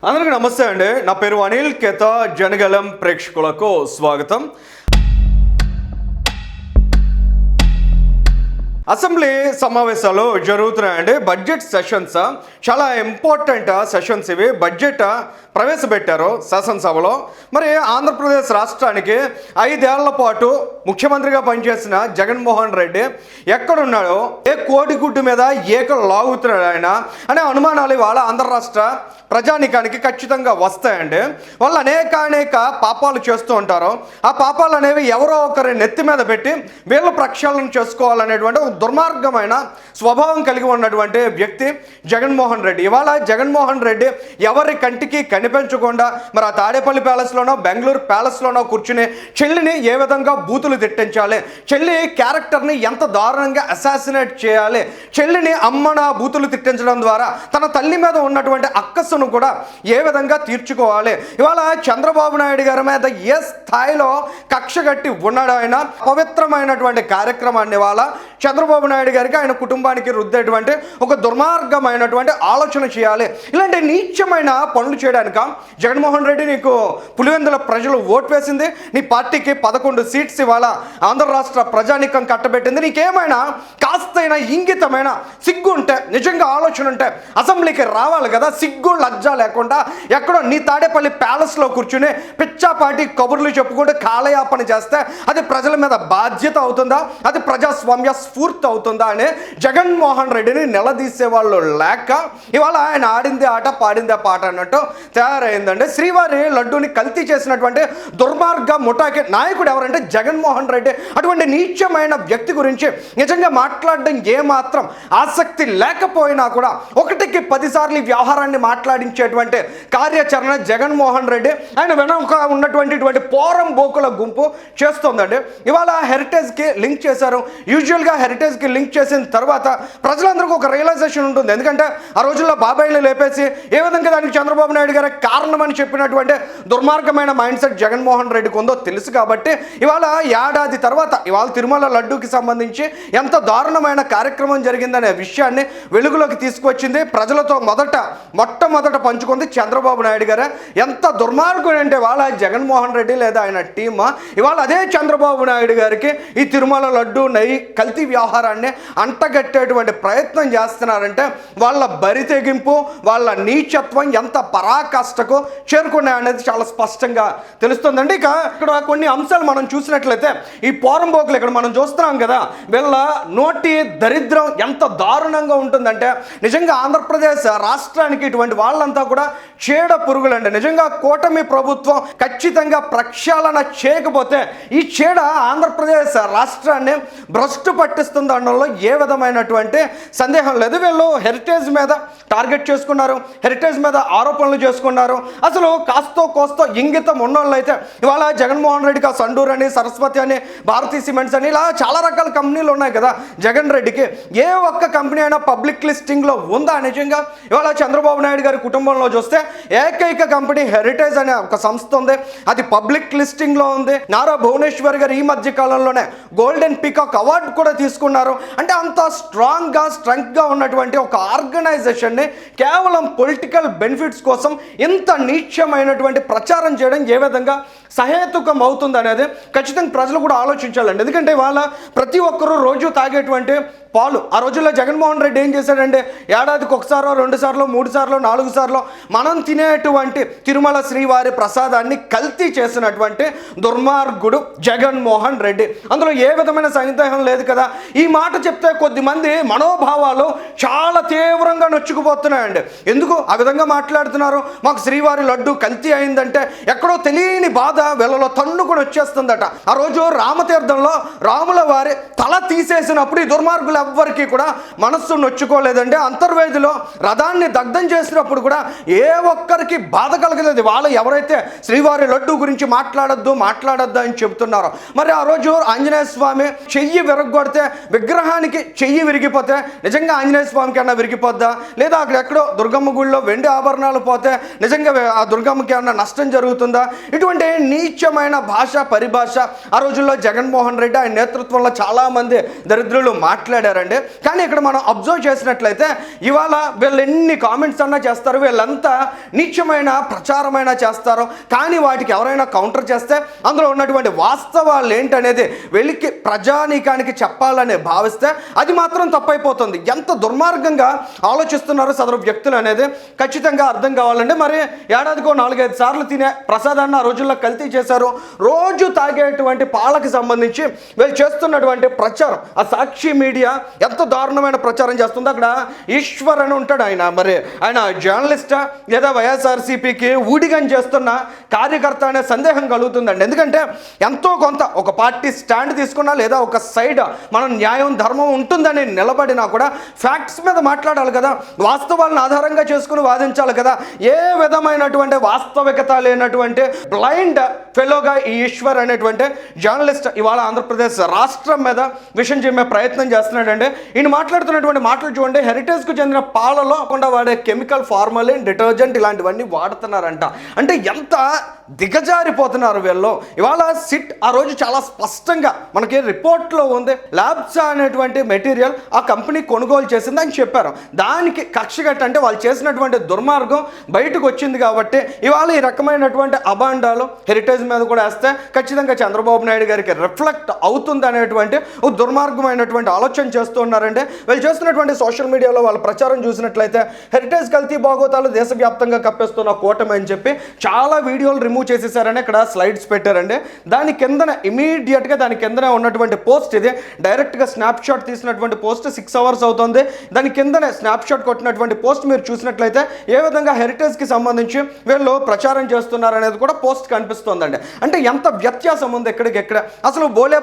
అందరికీ నమస్తే అండి. నా పేరు అనిల్ కేత. జనగలం ప్రేక్షకులకు స్వాగతం. అసెంబ్లీ సమావేశాలు జరుగుతున్నాయండి. బడ్జెట్ సెషన్స్ చాలా ఇంపార్టెంట్ సెషన్స్ ఇవి. బడ్జెట్ ప్రవేశపెట్టారు శాసనసభలో. మరి ఆంధ్రప్రదేశ్ రాష్ట్రానికి 5 ఏళ్ల పాటు ముఖ్యమంత్రిగా పనిచేసిన జగన్మోహన్ రెడ్డి ఎక్కడున్నాడో, ఏ కోడిగుడ్డు మీద ఏకలు లాగుతున్నాడు ఆయన అనే అనుమానాలు ఇవాళ ఆంధ్ర రాష్ట్ర ప్రజానికానికి ఖచ్చితంగా వస్తాయండి. వాళ్ళు అనేక పాపాలు చేస్తూ ఉంటారు. ఆ పాపాలు అనేవి ఎవరో ఒకరి నెత్తి మీద పెట్టి వీళ్ళు ప్రక్షాళన చేసుకోవాలనేటువంటి ఒక దుర్మార్గమైన స్వభావం కలిగి ఉన్నటువంటి వ్యక్తి జగన్మోహన్ రెడ్డి. ఇవాళ జగన్మోహన్ రెడ్డి ఎవరి కంటికి కనిపించకుండా మరి ఆ తాడేపల్లి ప్యాలెస్లోనో బెంగళూరు ప్యాలెస్లోనో కూర్చుని చెల్లిని ఏ విధంగా బూతులు తిట్టించాలి, చెల్లి క్యారెక్టర్ని ఎంత దారుణంగా అసాసినేట్ చేయాలి, చెల్లిని అమ్మన బూతులు తిట్టించడం ద్వారా తన తల్లి మీద ఉన్నటువంటి అక్కసును కూడా ఏ విధంగా తీర్చుకోవాలి. ఇవాళ చంద్రబాబు నాయుడు గారి మీద ఏ స్థాయిలో కక్ష కట్టి ఉన్నాడు ఆయన. పవిత్రమైనటువంటి కార్యక్రమాన్ని ఇవాళ చంద్రబాబు నాయుడు గారికి ఆయన కుటుంబానికి రుద్దేటువంటి ఒక దుర్మార్గమైనటువంటి ఆలోచన చేయాలి. ఇలాంటి నీచమైన పనులు చేయడానిక జగన్మోహన్ రెడ్డి నీకు పులివెందుల ప్రజలు ఓటు వేసింది. నీ పార్టీకి 11 సీట్స్ ఇవాళ ఆంధ్ర రాష్ట్ర ప్రజానికం కట్టబెట్టింది. నీకేమైనా కాస్తైనా ఇంగితమైన సిగ్గు ఉంటే, నిజంగా ఆలోచన ఉంటే అసెంబ్లీకి రావాలి కదా. సిగ్గు లజ్జ లేకుండా ఎక్కడో నీ తాడేపల్లి ప్యాలెస్లో కూర్చుని పిచ్చాపాటి కబుర్లు చెప్పుకుంటూ కాలయాపన చేస్తే అది ప్రజల మీద బాధ్యత అవుతుందా, అది ప్రజాస్వామ్య స్ఫూర్తి అవుతుందా అని జగన్మోహన్ రెడ్డిని నిలదీసే వాళ్ళు లేక ఇవాళ ఆయన ఆడిందే ఆట పాడిందే పాట అన్నట్టు తయారైందండి. శ్రీవారి లడ్డూని కల్తీ చేసినటువంటి దుర్మార్గ ముఠాకి నాయకుడు ఎవరంటే జగన్మోహన్ రెడ్డి. అటువంటి నీచమైన వ్యక్తి గురించి నిజంగా మాట్లాడడం ఏమాత్రం ఆసక్తి లేకపోయినా కూడా 1కి 10 సార్లు వ్యవహారాన్ని మాట్లాడించేటువంటి కార్యాచరణ జగన్మోహన్ రెడ్డి ఆయన వెనక ఉన్నటువంటి పోరం బోకుల గుంపు చేస్తుందండి. ఇవాళ హెరిటేజ్కి లింక్ చేశారు. యూజువల్గా హెరిటేజ్కి లింక్ చేసిన తర్వాత ప్రజలందరికీ ఒక రియలైజేషన్ ఉంటుంది. ఎందుకంటే ఆ రోజుల్లో బాబాయిని లేపేసి ఏ విధంగా దానికి చంద్రబాబు నాయుడు గారి కారణమని చెప్పినటువంటి దుర్మార్గమైన మైండ్ సెట్ జగన్మోహన్ రెడ్డికి ఉందో తెలుసు. కాబట్టి ఇవాళ ఏడాది తర్వాత ఇవాళ తిరుమల లడ్డూకి సంబంధించి ఎంత దారుణమైన కార్యక్రమం జరిగిందనే విషయాన్ని వెలుగులోకి తీసుకొచ్చింది. ప్రజలతో మొట్టమొదట పంచుకుంది చంద్రబాబు నాయుడు గారే. ఎంత దుర్మార్గుడు అంటే వాళ్ళ జగన్మోహన్ రెడ్డి లేదా ఆయన టీమ్ ఇవాళ అదే చంద్రబాబు నాయుడు గారికి ఈ తిరుమల లడ్డు నెయ్యి కల్తీ వ్యవహారాన్ని అంటగట్టేటువంటి ప్రయత్నం చేస్తున్నారంటే వాళ్ళ బరి తెగింపు, వాళ్ళ నీచత్వం ఎంత పరాకాష్ఠకు చేరుకున్నాయనేది చాలా స్పష్టంగా తెలుస్తుందండి. ఇక ఇక్కడ కొన్ని అంశాలు మనం చూసినట్లయితే ఈ పోరంబోకులు ఇక్కడ మనం చూస్తున్నాం కదా, వీళ్ళ నోటి దరిద్రం ఎంత దారుణంగా ఉంటుందంటే నిజంగా ఆంధ్రప్రదేశ్ రాష్ట్రానికి ఇటువంటి వాళ్ళంతా కూడా చీడ పురుగులండి. నిజంగా కూటమి ప్రభుత్వం ఖచ్చితంగా ప్రక్షాళన చేయకపోతే ఈ చీడ ఆంధ్రప్రదేశ్ రాష్ట్రాన్ని భ్రష్టు పట్టిస్తుంది అనడంలో ఏ విధమైనటువంటి సందేహం లేదు. వీళ్ళు హెరిటేజ్ మీద టార్గెట్ చేసుకున్నారు, హెరిటేజ్ మీద ఆరోపణలు చేసుకున్నారు. అసలు కాస్తో కోస్తో ఇంగితం ఉన్నోళ్ళు అయితే ఇవాళ జగన్మోహన్ రెడ్డికి ఆ సండూర్ అని, సరస్వతి అని, భారతీ సిమెంట్స్ అని ఇలా చాలా రకాల కంపెనీలు ఉన్నాయి కదా జగన్ రెడ్డికి. ఏ ఒక్క కంపెనీ అయినా పబ్లిక్ లిస్టింగ్లో ఉందా? నిజంగా ఇవాళ చంద్రబాబు నాయుడు గారి కుటుంబంలో చూస్తే ఏకైక కంపెనీ హెరిటేజ్ అనే ఒక సంస్థ ఉంది, అది పబ్లిక్ లిస్టింగ్లో ఉంది. నారా భువనేశ్వర్ గారు ఈ మధ్య కాలంలోనే గోల్డెన్ పీకాక్ అవార్డు కూడా తీసుకున్నారు. అంటే అంత స్ట్రెంగ్గా ఉన్నటువంటి ఒక ఆర్గనైజేషన్ని కేవలం పొలిటికల్ బెనిఫిట్స్ కోసం ఇంత నీచమైనటువంటి ప్రచారం చేయడం ఏ విధంగా సహేతుకం అవుతుంది అనేది ఖచ్చితంగా ప్రజలు కూడా ఆలోచించాలండి. ఎందుకంటే వాళ్ళ ప్రతి ఒక్కరూ రోజు తాగేటువంటి పాలు ఆ రోజుల్లో జగన్మోహన్ రెడ్డి ఏం చేశాడంటే ఏడాదికి 1 సారో 2 సార్లు 3 సార్లు 4 సార్లు మనం తినేటువంటి తిరుమల శ్రీవారి ప్రసాదాన్ని కల్తీ చేసినటువంటి దుర్మార్గుడు జగన్మోహన్ రెడ్డి. అందులో ఏ విధమైన సందేహం లేదు కదా. ఈ మాట చెప్తే కొద్దిమంది మనోభావాలు చాలా తీవ్రంగా నొచ్చుకుపోతున్నాయండి. ఎందుకు ఆ విధంగా మాట్లాడుతున్నారు? మాకు శ్రీవారి లడ్డు కల్తీ అయిందంటే ఎక్కడో తెలియని బాధ వీళ్ళలో తన్నుకొని వచ్చేస్తుందట. ఆ రోజు రామతీర్థంలో రాముల వారి తల తీసేసినప్పుడు ఈ దుర్మార్గులు ఎవ్వరికి కూడా మనస్సు నొచ్చుకోలేదండి. అంతర్వేదిలో రథాన్ని దగ్ధం చేసినప్పుడు కూడా ఏ ఒక్కరికి బాధ కలగలేదు. వాళ్ళు ఎవరైతే శ్రీవారి లడ్డు గురించి మాట్లాడొద్దు అని చెబుతున్నారో మరి ఆ రోజు ఆంజనేయ స్వామి చెయ్యి విరగొడితే విగ్రహానికి చెయ్యి విరిగిపోతే నిజంగా ఆంజనేయ స్వామికి అన్నా విరిగిపోద్దా, లేదా అక్కడెక్కడో దుర్గమ్మ గుడిలో వెండి ఆభరణాలు పోతే నిజంగా ఆ దుర్గమ్మకి ఏమన్నా నష్టం జరుగుతుందా? ఇటువంటి నీచమైన భాష పరిభాష ఆ రోజుల్లో జగన్మోహన్ రెడ్డి ఆయన నేతృత్వంలో చాలామంది దరిద్రులు మాట్లాడారండి. కానీ ఇక్కడ మనం అబ్జర్వ్ చేసినట్లయితే ఇవాళ వీళ్ళు ఎన్ని కామెంట్స్ అన్నా చేస్తారు, వీళ్ళంతా నీచమైన ప్రచారమైనా చేస్తారు, కానీ వాటికి ఎవరైనా కౌంటర్ చేస్తే అందులో ఉన్నటువంటి వాస్తవాలు ఏంటనేది వెలికి ప్రజానీకానికి చెప్పాలని భావిస్తే అది మాత్రం తప్పైపోతుంది. ఎంత దుర్మార్గంగా ఆలోచిస్తున్నారో సదరు వ్యక్తులు అనేది ఖచ్చితంగా అర్థం కావాలండి. మరి ఏడాదికో 4-5 సార్లు తినే ప్రసాదాన్ని ఆ రోజుల్లో కల్తీ చేశారు. రోజు తాగేటువంటి పాలకి సంబంధించి వీళ్ళు చేస్తున్నటువంటి ప్రచారం, ఆ సాక్షి మీడియా ఎంత దారుణమైన ప్రచారం చేస్తుందో. అక్కడ ఈశ్వర్ అని ఉంటాడు, ఆయన జర్నలిస్టా లేదా వైఎస్ఆర్సీపీకి ఊడిగం చేస్తున్న కార్యకర్త అనే సందేహం కలుగుతుందండి. ఎందుకంటే ఎంతో కొంత ఒక పార్టీ స్టాండ్ తీసుకున్నా లేదా ఒక సైడ్ మనం న్యాయం ధర్మం ఉంటుందని నిలబడినా కూడా ఫ్యాక్ట్స్ మీద మాట్లాడాలి కదా, వాస్తవాలను ఆధారంగా చేసుకుని వాదించాలి కదా. ఏ విధమైనటువంటి వాస్తవికత లేనటువంటి బ్లైండ్ ఫెలోగా ఈ ఈశ్వర్ అనేటువంటి జర్నలిస్ట్ ఇవాళ ఆంధ్రప్రదేశ్ రాష్ట్రం మీద విషయం చెప్పే ప్రయత్నం చేస్తున్నాడండి. ఈయన మాట్లాడుతున్నటువంటి మాటలు చూడండి. హెరిటేజ్కు చెందిన పాలలో కాకుండా వాడే కెమికల్, ఫార్మలిన్, డిటర్జెంట్ ఇలాంటివన్నీ వాడుతున్నారంట. అంటే ఎంత దిగజారిపోతున్నారు వీళ్ళు. ఇవాళ సిట్ ఆ రోజు చాలా స్పష్టంగా మనకి రిపోర్ట్లో ఉంది, ల్యాబ్స్ అనేటువంటి మెటీరియల్ ఆ కంపెనీ కొనుగోలు చేసింది అని చెప్పారు. దానికి కక్షగట్ట అంటే వాళ్ళు చేసినటువంటి దుర్మార్గం బయటకు వచ్చింది కాబట్టి ఇవాళ ఈ రకమైనటువంటి అబాండాలు హెరిటేజ్ మీద కూడా వేస్తే ఖచ్చితంగా చంద్రబాబు నాయుడు గారికి రిఫ్లెక్ట్ అవుతుంది అనేటువంటి ఒక దుర్మార్గమైనటువంటి ఆలోచన చేస్తూ ఉన్నారంటే వీళ్ళు చేస్తున్నటువంటి సోషల్ మీడియాలో వాళ్ళ ప్రచారం చూసినట్లయితే హెరిటేజ్ కల్తీ బాగోతాలు దేశవ్యాప్తంగా కప్పేస్తున్న కూటమి అని చెప్పి చాలా వీడియోలు రిమూవ్ చేసేసారని ఇక్కడ స్లైడ్స్ పెట్టారండి. దాని కిందన ఇమీడియట్గా దాని కిందనే ఉన్నటువంటి పోస్ట్, ఇది డైరెక్ట్గా స్నాప్ షాట్ తీసినటువంటి పోస్ట్, 6 hours అవుతుంది. దాని కిందనే స్నాప్ షాట్ కొట్టినటువంటి పోస్ట్ మీరు చూసినట్లయితే ఏ విధంగా హెరిటేజ్కి సంబంధించి వీళ్ళు ప్రచారం చేస్తున్నారు అనేది కూడా పోస్ట్ కనిపిస్తుందండి. అంటే ఎంత వ్యత్యాసం ఉంది ఎక్కడికెక్కడ. అసలు బోలే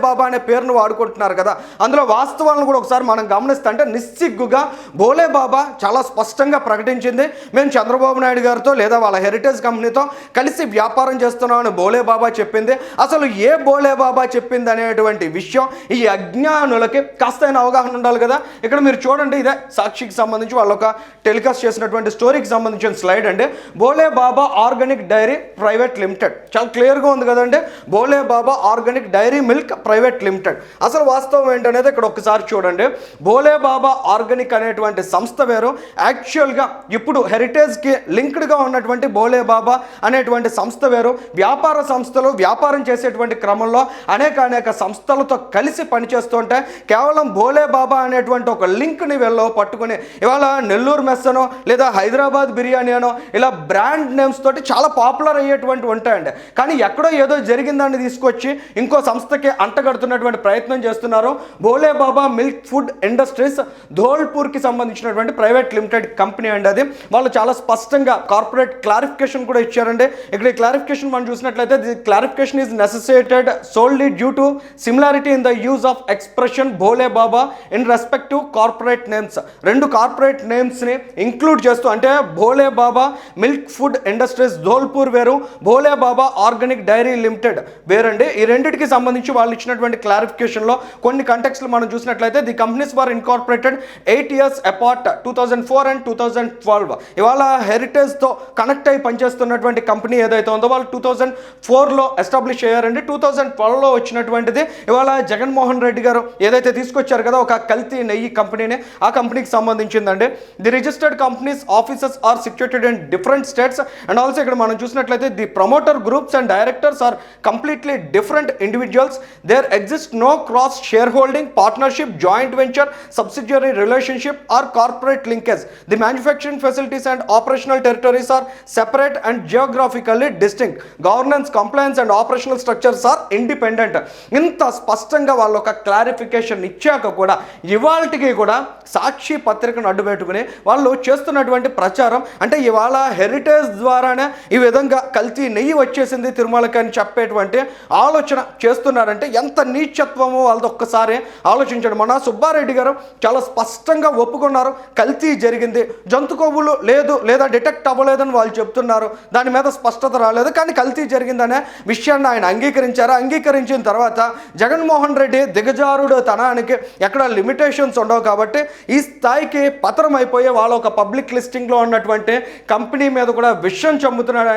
బాబా అనే పేరును వాడుకుంటున్నారు కదా, అందులో వాస్తవాలను కూడా ఒకసారి మనం గమనిస్తే అంటే నిస్సిగ్గుగా బోలే బాబా చాలా స్పష్టంగా ప్రకటించింది, మేము చంద్రబాబు నాయుడు గారితో లేదా వాళ్ళ హెరిటేజ్ కంపెనీతో కలిసి వ్యాపారం చేస్తున్నామని బోలే బాబా చెప్పింది. అసలు ఏ బోలే బాబా చెప్పింది అనేటువంటి విషయం ఈ అజ్ఞానులకి కాస్తైన అవగాహన ఉండాలి కదా. ఇక్కడ మీరు చూడండి, ఇదే సాక్షికి సంబంధించి వాళ్ళు ఒక టెలికాస్ట్ చేసినటువంటి స్టోరీకి సంబంధించిన స్లైడ్ అండి. Bhole Baba organic dairy private limited, చాలా క్లియర్గా ఉంది కదండి. Bhole Baba organic dairy milk private limited. అసలు వాస్తవం ఏంటనేది ఇక్కడ ఒకసారి చూడండి. బోలే బాబా ఆర్గానిక్ అనేటువంటి సంస్థ వేరు, యాక్చువల్గా ఇప్పుడు హెరిటేజ్కి లింక్డ్గా ఉన్నటువంటి బోలే బాబా అనేటువంటి సంస్థ వేరు. వ్యాపార సంస్థలు వ్యాపారం చేసేటువంటి క్రమంలో అనేక సంస్థలతో కలిసి పనిచేస్తుంటే కేవలం బోలే బాబా అనేటువంటి ఒక లింక్ని వీళ్ళు పట్టుకుని ఇవాళ నెల్లూరు మెస్సనో లేదా హైదరాబాద్ బిర్యానీ అనో ఇలా బ్రాండ్ నేమ్స్ తోటి చాలా పాపులర్ అయ్యేటువంటి ఉంటాయండి. కానీ ఎక్కడో ఏదో జరిగిందాన్ని తీసుకొచ్చి ఇంకో సంస్థకి అంటగడుతున్నటువంటి ప్రయత్నం చేస్తున్నారు. బోలే బాబా మిల్క్ ఫుడ్ ఇండస్ట్రీస్ ధోల్పూర్కి సంబంధించినటువంటి ప్రైవేట్ లిమిటెడ్ కంపెనీ అండి. అది వాళ్ళు చాలా స్పష్టంగా కార్పొరేట్ క్లారిఫికేషన్ కూడా ఇచ్చారండి. ఇక్కడ ఈ క్లారిఫికేషన్ మనం చూసినట్లయితే the clarification is necessitated solely due to similarity in the use of expression Bhole Baba in respective corporate names. 2 corporate నేమ్స్ని ఇంక్లూడ్ చేస్తూ, అంటే Bhole Baba milk food industries Dholpur వేరు, Bhole Baba organic dairy limited వేరండి. ఈ రెండింటికి సంబంధించి వాళ్ళు ఇచ్చినటువంటి క్లారిఫికేషన్లో కొన్ని కంటెక్స్ట్లు మనం చూసినట్లయితే the companies were incorporated 8 years apart 2004 and 2012. ఇవాళ హెరిటేజ్తో కనెక్ట్ అయి పనిచేస్తున్నటువంటి కంపెనీ ఏదైతే ఉందో వాళ్ళు 2004లో ఎస్టాబ్లిష్ అయ్యారండి. 2012లో వచ్చినటువంటిది ఇవాళ జగన్మోహన్ రెడ్డి గారు ఏదైతే తీసుకొచ్చారు కదా ఒక కల్తీ నెయ్యి కంపెనీని, ఆ కంపెనీకి సంబంధించిందండి. The registered companies offices are situated in different states and also ఇక్కడ మనం చూసినట్లయితే the promoter groups and directors are completely different individuals. There exist no cross share holding, partnership, joint venture, subsidiary relationship or corporate linkage. The manufacturing facilities and operational territories are separate and geographically distinct. Governance, compliance and operational structures are independent. ఇంత స్పష్టంగా వాళ్ళు ఒక clarification ఇచ్చాక కూడా ఇవాళకి కూడా సాక్షి పత్రికను అడ్డుపెట్టుకుని వాళ్ళు చేస్తున్నటువంటి ప్రచారం అంటే ఇవాళ హెరిటేజ్ ద్వారానే ఈ విధంగా కల్తీ నెయ్యి వచ్చేసింది తిరుమలకి అని చెప్పేటువంటి ఆలోచన చేస్తున్నారంటే ఎంత నీచత్వమో వాళ్ళది ఒక్కసారి ఆలోచించండి. మన సుబ్బారెడ్డి గారు చాలా స్పష్టంగా ఒప్పుకున్నారు, కల్తీ జరిగింది, జంతు కొవ్వులు లేదు లేదా డిటెక్ట్ అవ్వలేదని వాళ్ళు చెప్తున్నారు, దాని మీద స్పష్టత రాలేదు, కానీ కల్తీ జరిగిందనే విషయాన్ని ఆయన అంగీకరించారు. అంగీకరించిన తర్వాత జగన్మోహన్ రెడ్డి దిగజారుడు తనానికి ఎక్కడ లిమిటేషన్స్ ఉండవు కాబట్టి ఈ స్థాయికి పతనం అయిపోయే వాళ్ళ ఒక పబ్లిక్ లిస్టింగ్లో ఉన్నటువంటి కంపెనీ మీద కూడా విషయం చమ్ముతున్నాడు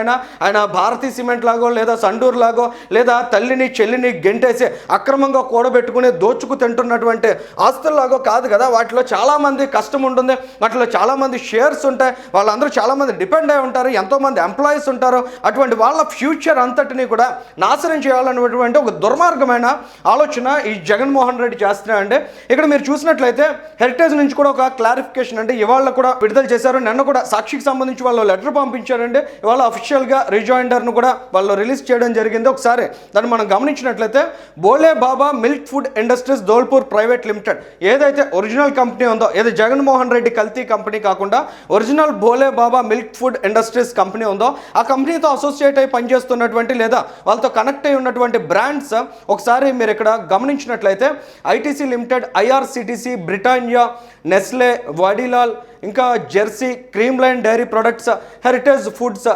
ఆయన భారతీ సిమెంట్ లాగో లేదా సండూర్ లాగో లేదా తల్లిని చెల్లిని గెంటేసి అక్రమంగా కూడబెట్టుకుని దోచుకు తింటున్నటువంటి ఆస్తుల్లాగో కాదు కదా. వాటిలో చాలామంది కష్టం ఉంటుంది, వాటిలో చాలామంది షేర్స్ ఉంటాయి, వాళ్ళందరూ చాలామంది డిపెండ్ అయి ఉంటారు, ఎంతోమంది ఎంప్లాయీస్ ఉంటారు. అటువంటి వాళ్ళ ఫ్యూచర్ అంతటిని కూడా నాశనం చేయాలనేటువంటి ఒక దుర్మార్గమైన ఆలోచన ఈ జగన్మోహన్ రెడ్డి చేస్తున్నాడండి. ఇక్కడ మీరు చూసినట్లయితే హెరిటేజ్ నుంచి కూడా ఒక క్లారిఫికేషన్ అంటే ఇవాళ కూడా విడుదల చేశారు. నిన్న కూడా సాక్షికి సంబంధించి వాళ్ళు లెటర్ పంపించారండి. ఇవాళ అఫీషియల్గా రిజాయిండర్ను కూడా వాళ్ళు రిలీజ్ చేయడం జరిగింది. ఒకసారి దాన్ని మనం గమనించినట్లయితే Bhole Baba milk food industries Dholpur private limited ఏదైతే ఒరిజినల్ కంపెనీ ఉందో, ఏది జగన్మోహన్ రెడ్డి కల్తీ కంపెనీ కాకుండా original Bhole Baba milk food industries company ఉందో ఆ కంపెనీతో అసోసియేట్ అయి పనిచేస్తున్నటువంటి లేదా వాళ్ళతో కనెక్ట్ అయి ఉన్నటువంటి బ్రాండ్స్ ఒకసారి మీరు ఇక్కడ గమనించినట్లయితే ITC limited, IRCTC, Britannia, Nestle, Vadilal, ఇంకా Jersey, cream line dairy products, Heritage foods,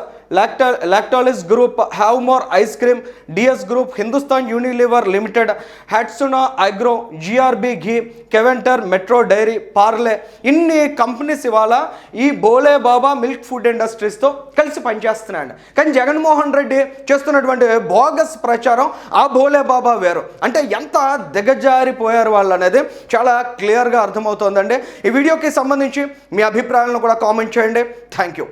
Lactalis group, have more ice cream, DS group, Hindustan Unilever limited, Hatsun agro, GRB ghee, Keventer, metro dairy, Parle, ఇన్ని కంపెనీస్ ఇవాళ ఈ బోలే బాబా మిల్క్ ఫుడ్ ఇండస్ట్రీస్తో కలిసి పనిచేస్తున్నాయండి. కానీ జగన్మోహన్ రెడ్డి చేస్తున్నటువంటి బోగస్ ప్రచారం ఆ బోలే బాబా వేరు. అంటే ఎంత దిగజారిపోయారు వాళ్ళు అనేది చాలా క్లియర్గా అర్థమవుతోందండి. ఈ వీడియోకి సంబంధించి మీ అభిప్రాయాలను కూడా కామెంట్ చేయండి. Thank you.